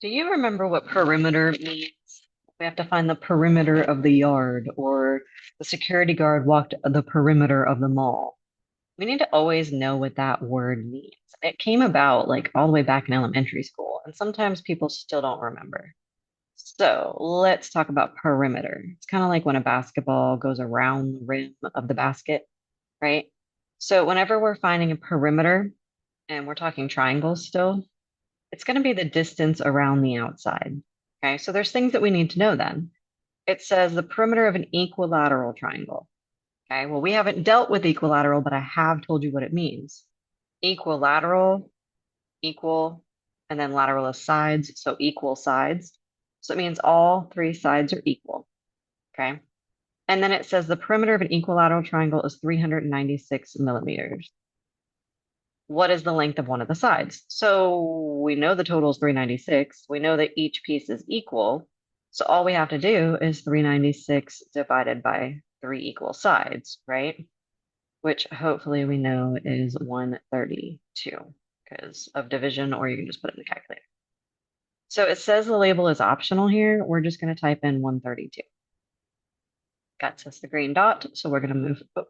Do you remember what perimeter means? We have to find the perimeter of the yard, or the security guard walked the perimeter of the mall. We need to always know what that word means. It came about like all the way back in elementary school, and sometimes people still don't remember. So let's talk about perimeter. It's kind of like when a basketball goes around the rim of the basket, right? So whenever we're finding a perimeter, and we're talking triangles still, it's going to be the distance around the outside. Okay, so there's things that we need to know then. It says the perimeter of an equilateral triangle. Okay, well, we haven't dealt with equilateral, but I have told you what it means. Equilateral, equal, and then lateral is sides, so equal sides. So it means all three sides are equal. Okay, and then it says the perimeter of an equilateral triangle is 396 millimeters. What is the length of one of the sides? So we know the total is 396. We know that each piece is equal. So all we have to do is 396 divided by three equal sides, right? Which hopefully we know is 132 because of division, or you can just put it in the calculator. So it says the label is optional here. We're just going to type in 132. Got us the green dot, so we're going to move. Oh,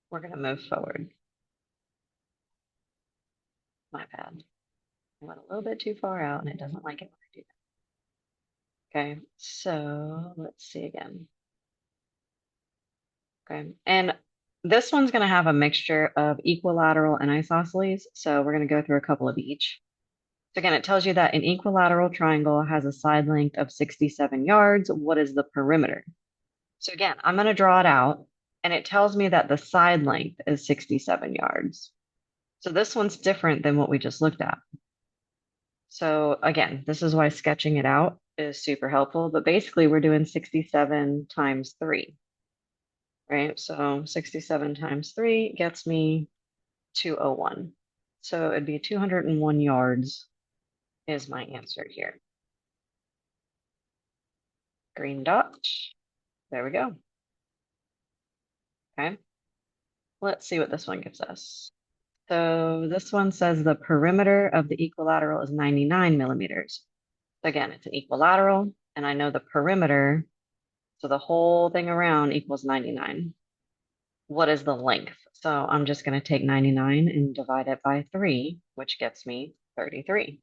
we're going to move forward. My bad. I went a little bit too far out, and it doesn't like it when I do that. Okay, so let's see again. Okay, and this one's going to have a mixture of equilateral and isosceles. So we're going to go through a couple of each. So again, it tells you that an equilateral triangle has a side length of 67 yards. What is the perimeter? So again, I'm going to draw it out, and it tells me that the side length is 67 yards. So this one's different than what we just looked at. So again, this is why sketching it out is super helpful, but basically we're doing 67 times 3, right? So 67 times 3 gets me 201. So it'd be 201 yards is my answer here. Green dot. There we go. Okay. Let's see what this one gives us. So this one says the perimeter of the equilateral is 99 millimeters. Again, it's an equilateral, and I know the perimeter, so the whole thing around equals 99. What is the length? So I'm just going to take 99 and divide it by 3, which gets me 33.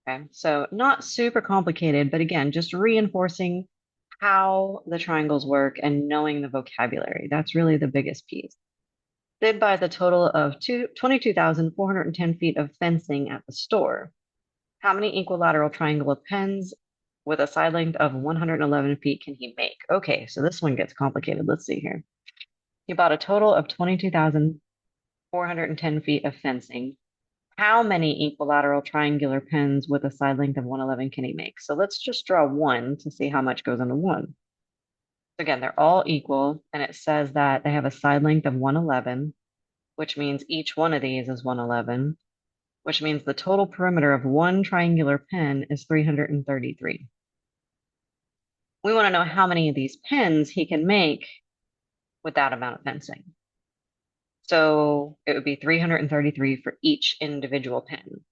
Okay, so not super complicated, but again, just reinforcing how the triangles work and knowing the vocabulary. That's really the biggest piece. Sid buys a total of 22,410 feet of fencing at the store. How many equilateral triangular pens with a side length of 111 feet can he make? Okay, so this one gets complicated. Let's see here. He bought a total of 22,410 feet of fencing. How many equilateral triangular pens with a side length of 111 can he make? So let's just draw one to see how much goes into one. Again, they're all equal, and it says that they have a side length of 111, which means each one of these is 111, which means the total perimeter of one triangular pen is 333. We want to know how many of these pens he can make with that amount of fencing. So it would be 333 for each individual pen.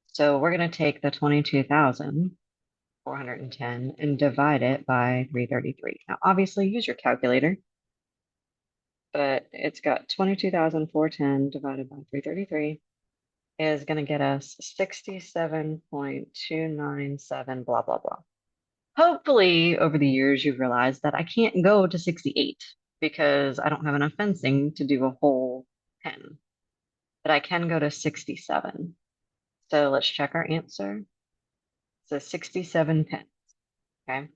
So we're going to take the 22,410 and divide it by 333. Now, obviously, use your calculator, but it's got 22,410 divided by 333 is going to get us 67.297, blah, blah, blah. Hopefully, over the years, you've realized that I can't go to 68 because I don't have enough fencing to do a whole pen, but I can go to 67. So let's check our answer. So 67 pens, okay?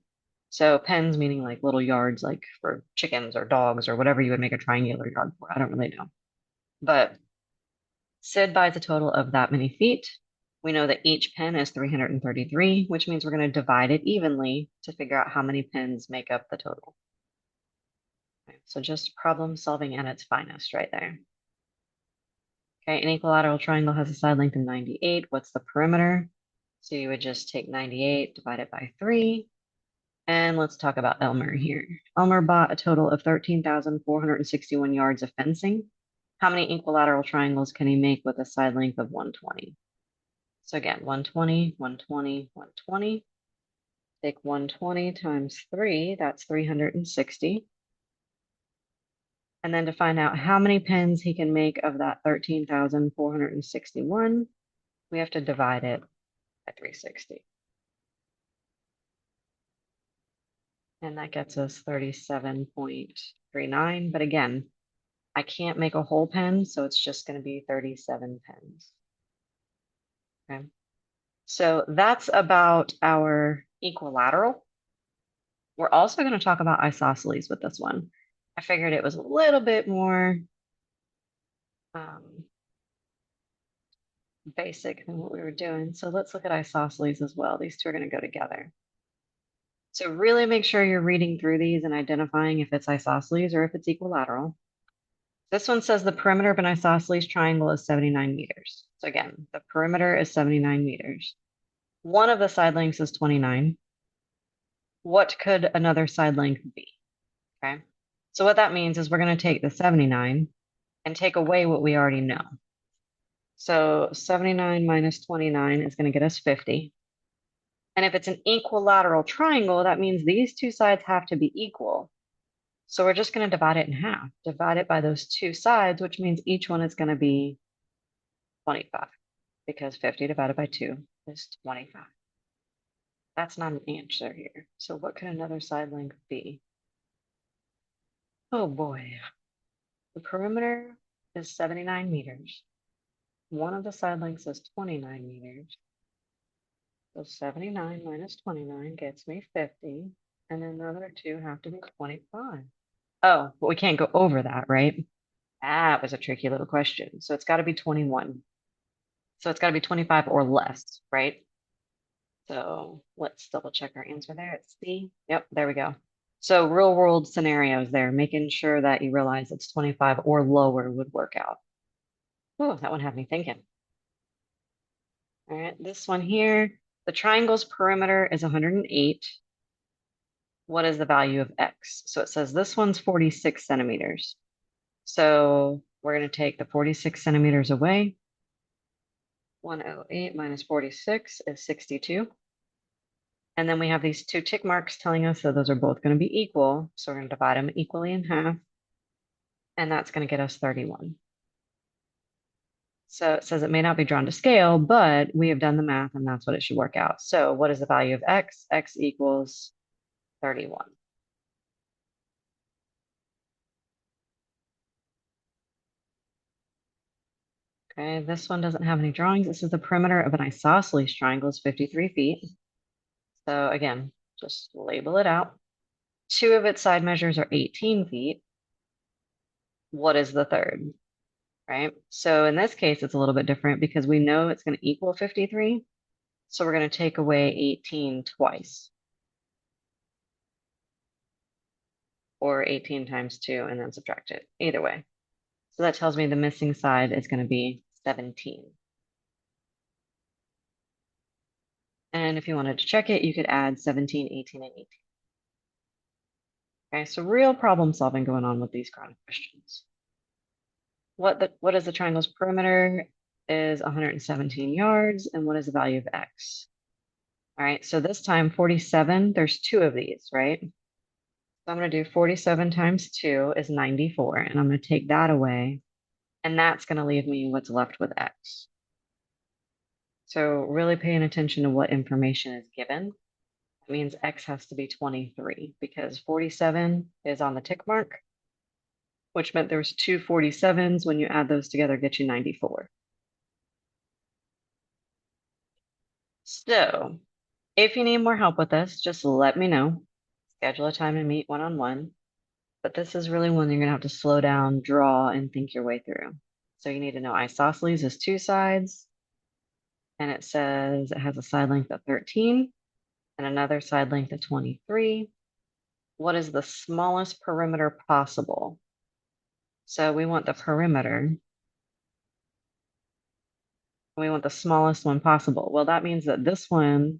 So pens meaning like little yards, like for chickens or dogs or whatever you would make a triangular yard for. I don't really know. But Sid buys a total of that many feet. We know that each pen is 333, which means we're going to divide it evenly to figure out how many pens make up the total. Okay, so just problem solving at its finest right there. Okay, an equilateral triangle has a side length of 98. What's the perimeter? So you would just take 98, divide it by 3. And let's talk about Elmer here. Elmer bought a total of 13,461 yards of fencing. How many equilateral triangles can he make with a side length of 120? So again, 120, 120, 120. Take 120 times 3, that's 360. And then to find out how many pens he can make of that 13,461, we have to divide it by 360. And that gets us 37.39. But again, I can't make a whole pen, so it's just going to be 37 pens. Okay. So that's about our equilateral. We're also going to talk about isosceles with this one. I figured it was a little bit more basic than what we were doing. So let's look at isosceles as well. These two are going to go together. So really make sure you're reading through these and identifying if it's isosceles or if it's equilateral. This one says the perimeter of an isosceles triangle is 79 meters. So again, the perimeter is 79 meters. One of the side lengths is 29. What could another side length be? Okay. So what that means is we're going to take the 79 and take away what we already know. So 79 minus 29 is going to get us 50. And if it's an equilateral triangle, that means these two sides have to be equal. So we're just going to divide it in half. Divide it by those two sides, which means each one is going to be 25, because 50 divided by 2 is 25. That's not an answer here. So what could another side length be? Oh boy. The perimeter is 79 meters. One of the side lengths is 29 meters. So 79 minus 29 gets me 50. And then the other two have to be 25. Oh, but we can't go over that, right? That was a tricky little question. So it's got to be 21. So it's got to be 25 or less, right? So let's double check our answer there. It's C. Yep, there we go. So real world scenarios there, making sure that you realize it's 25 or lower would work out. Oh, that one had me thinking. All right, this one here, the triangle's perimeter is 108. What is the value of X? So it says this one's 46 centimeters. So we're going to take the 46 centimeters away. 108 minus 46 is 62. And then we have these two tick marks telling us that those are both going to be equal. So we're going to divide them equally in half. And that's going to get us 31. So it says it may not be drawn to scale, but we have done the math and that's what it should work out. So what is the value of X? X equals 31. Okay, this one doesn't have any drawings. This is the perimeter of an isosceles triangle is 53 feet. So again, just label it out. Two of its side measures are 18 feet. What is the third? Right? So in this case, it's a little bit different because we know it's going to equal 53. So we're going to take away 18 twice. Or 18 times 2 and then subtract it. Either way. So that tells me the missing side is going to be 17. And if you wanted to check it, you could add 17, 18, and 18. Okay, so real problem solving going on with these kind of questions. What is the triangle's perimeter? Is 117 yards, and what is the value of X? All right, so this time 47, there's two of these, right? So I'm going to do 47 times 2 is 94, and I'm going to take that away, and that's going to leave me what's left with X. So really paying attention to what information is given. That means X has to be 23 because 47 is on the tick mark, which meant there was two 47s. When you add those together, get you 94. So if you need more help with this, just let me know. Schedule a time to meet one-on-one. But this is really one you're going to have to slow down, draw, and think your way through. So you need to know isosceles is two sides. And it says it has a side length of 13 and another side length of 23. What is the smallest perimeter possible? So we want the perimeter. We want the smallest one possible. Well, that means that this one,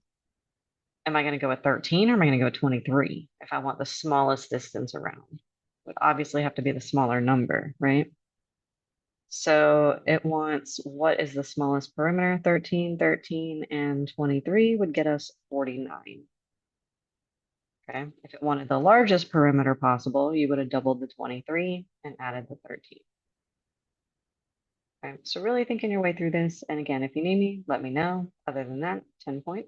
am I going to go with 13 or am I going to go with 23 if I want the smallest distance around? It would obviously have to be the smaller number, right? So it wants what is the smallest perimeter? 13, 13, and 23 would get us 49. Okay. If it wanted the largest perimeter possible, you would have doubled the 23 and added the 13. Okay. So really thinking your way through this. And again, if you need me, let me know. Other than that, 10 points.